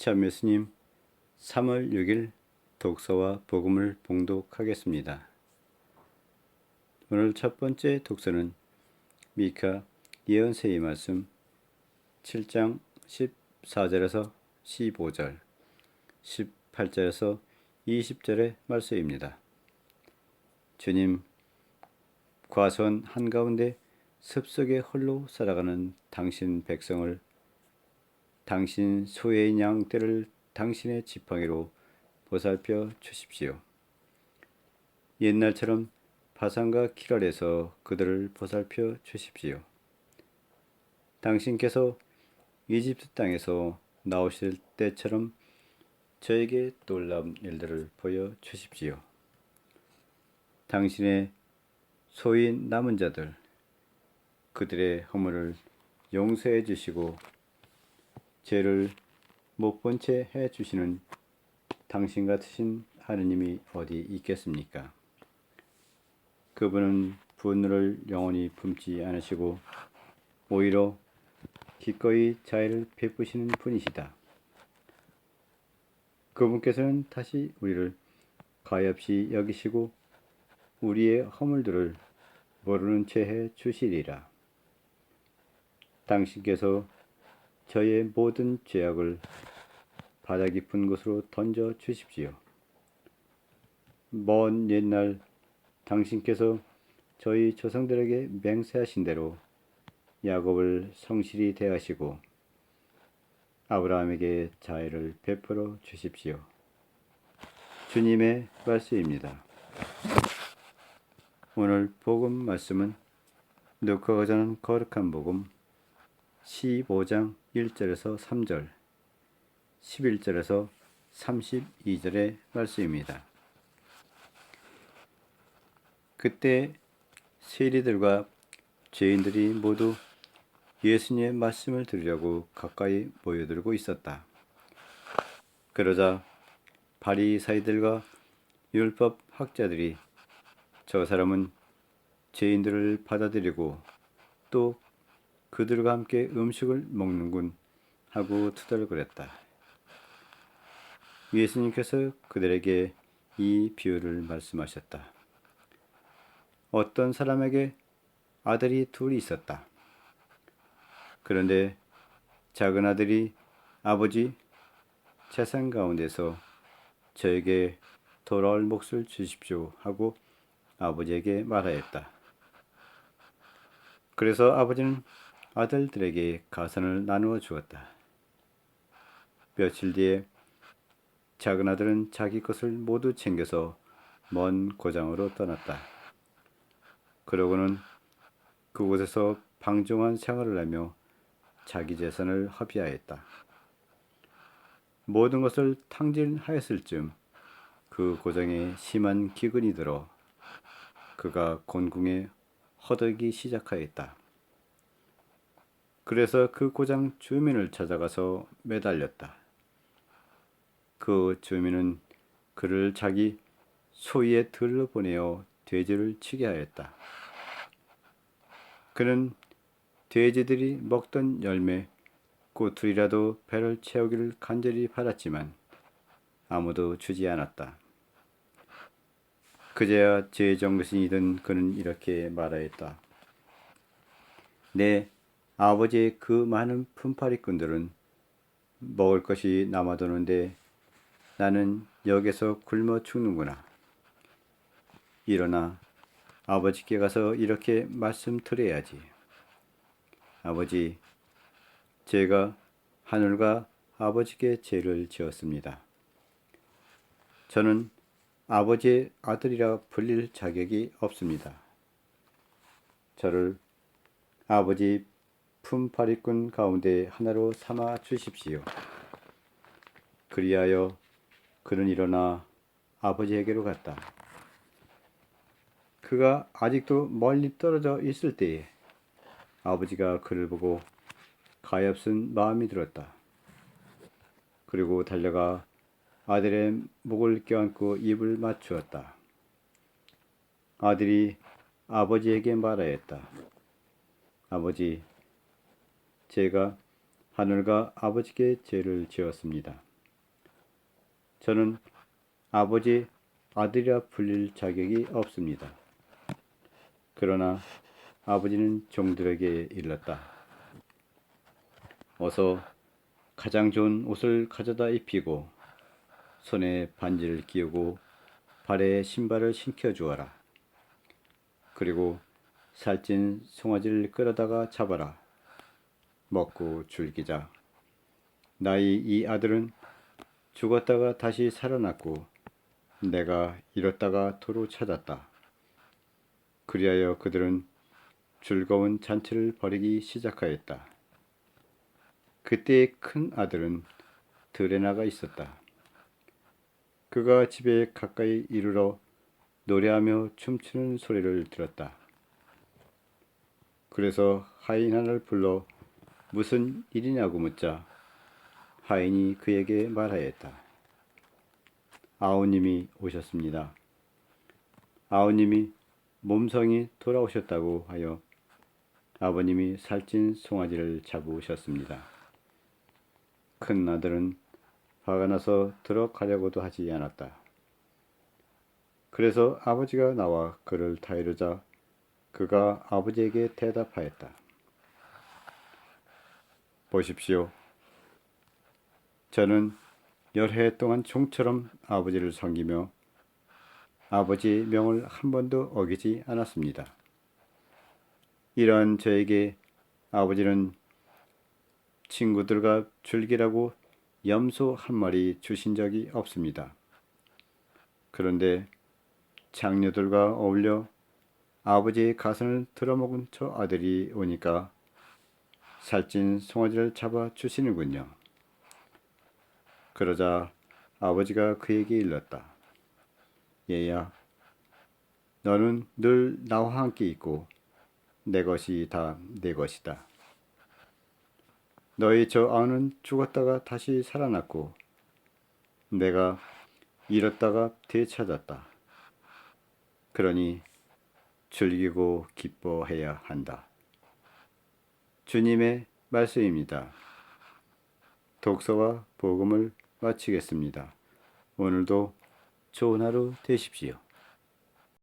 참 예수님 3월 6일 독서와 복음을 봉독하겠습니다. 오늘 첫 번째 독서는 미카 예언서의 말씀 7장 14절에서 15절, 18절에서 20절의 말씀입니다. 주님, 과수원 한가운데 습속에 홀로 살아가는 당신 백성을 당신 소외인 양떼를 당신의 지팡이로 보살펴 주십시오. 옛날처럼 바산과 기랄에서 그들을 보살펴 주십시오. 당신께서 이집트 땅에서 나오실 때처럼 저에게 놀라운 일들을 보여 주십시오. 당신의 소인 남은 자들, 그들의 허물을 용서해 주시고 죄를 못 본 채 해 주시는 당신 같으신 하느님이 어디 있겠습니까? 그분은 분노를 영원히 품지 않으시고 오히려 기꺼이 자애를 베푸시는 분이시다. 그분께서는 다시 우리를 가엾이 여기시고 우리의 허물들을 모르는 채 해 주시리라. 당신께서 저의 모든 죄악을 바다 깊은 곳으로 던져 주십시오. 먼 옛날 당신께서 저희 조상들에게 맹세하신 대로 야곱을 성실히 대하시고 아브라함에게 자애를 베풀어 주십시오. 주님의 말씀입니다. 오늘 복음 말씀은 누가가 전한 거룩한 복음 15장 1절에서 3절, 11절에서 32절의 말씀입니다. 그때 세리들과 죄인들이 모두 예수님의 말씀을 들으려고 가까이 모여들고 있었다. 그러자 바리사이들과 율법 학자들이 저 사람은 죄인들을 받아들이고 또 그들과 함께 음식을 먹는군 하고 투덜거렸다. 예수님께서 그들에게 이 비유를 말씀하셨다. 어떤 사람에게 아들이 둘이 있었다. 그런데 작은 아들이 아버지, 재산 가운데서 저에게 돌아올 몫을 주십시오 하고 아버지에게 말하였다. 그래서 아버지는 아들들에게 가산을 나누어 주었다. 며칠 뒤에 작은 아들은 자기 것을 모두 챙겨서 먼 고장으로 떠났다. 그러고는 그곳에서 방종한 생활을 하며 자기 재산을 허비하였다. 모든 것을 탕진하였을 즈음 그 고장에 심한 기근이 들어 그가 곤궁에 허덕이기 시작하였다. 그래서 그 고장 주민을 찾아가서 매달렸다. 그 주민은 그를 자기 소유의 들로 보내어 돼지를 치게 하였다. 그는 돼지들이 먹던 열매, 꼬투리라도 배를 채우기를 간절히 바랐지만 아무도 주지 않았다. 그제야 제 정신이 든 그는 이렇게 말하였다. 내 아버지의 그 많은 품팔이꾼들은 먹을 것이 남아도는데 나는 여기서 굶어 죽는구나. 일어나 아버지께 가서 이렇게 말씀드려야지. 아버지, 제가 하늘과 아버지께 죄를 지었습니다. 저는 아버지의 아들이라 불릴 자격이 없습니다. 저를 아버지 품팔이꾼 가운데 하나로 삼아 주십시오. 그리하여 그는 일어나 아버지에게로 갔다. 그가 아직도 멀리 떨어져 있을 때에 아버지가 그를 보고 가엾은 마음이 들었다. 그리고 달려가 아들의 목을 껴안고 입을 맞추었다. 아들이 아버지에게 말하였다. 아버지, 제가 하늘과 아버지께 죄를 지었습니다. 저는 아버지 아들이라 불릴 자격이 없습니다. 그러나 아버지는 종들에게 일렀다. 어서 가장 좋은 옷을 가져다 입히고 손에 반지를 끼우고 발에 신발을 신겨 주어라. 그리고 살찐 송아지를 끌어다가 잡아라. 먹고 즐기자. 나의 이 아들은 죽었다가 다시 살아났고 내가 잃었다가 도로 찾았다. 그리하여 그들은 즐거운 잔치를 벌이기 시작하였다. 그때 큰 아들은 들에 나가 있었다. 그가 집에 가까이 이르러 노래하며 춤추는 소리를 들었다. 그래서 하인 하나를 불러 무슨 일이냐고 묻자 하인이 그에게 말하였다. 아우님이 오셨습니다. 아우님이 몸성이 돌아오셨다고 하여 아버님이 살찐 송아지를 잡으셨습니다. 큰 아들은 화가 나서 들어가려고도 하지 않았다. 그래서 아버지가 나와 그를 타이르자 그가 아버지에게 대답하였다. 보십시오. 저는 10해 동안 종처럼 아버지를 섬기며 아버지의 명을 한 번도 어기지 않았습니다. 이러한 저에게 아버지는 친구들과 즐기라고 염소 한 마리 주신 적이 없습니다. 그런데 장녀들과 어울려 아버지의 가슴을 들어먹은 저 아들이 오니까 살찐 송아지를 잡아 주시는군요. 그러자 아버지가 그에게 일렀다. 얘야, 너는 늘 나와 함께 있고 내 것이 다 내 것이다. 너희 저 아우는 죽었다가 다시 살아났고 내가 잃었다가 되찾았다. 그러니 즐기고 기뻐해야 한다. 주님의 말씀입니다. 독서와 복음을 마치겠습니다. 오늘도 좋은 하루 되십시오.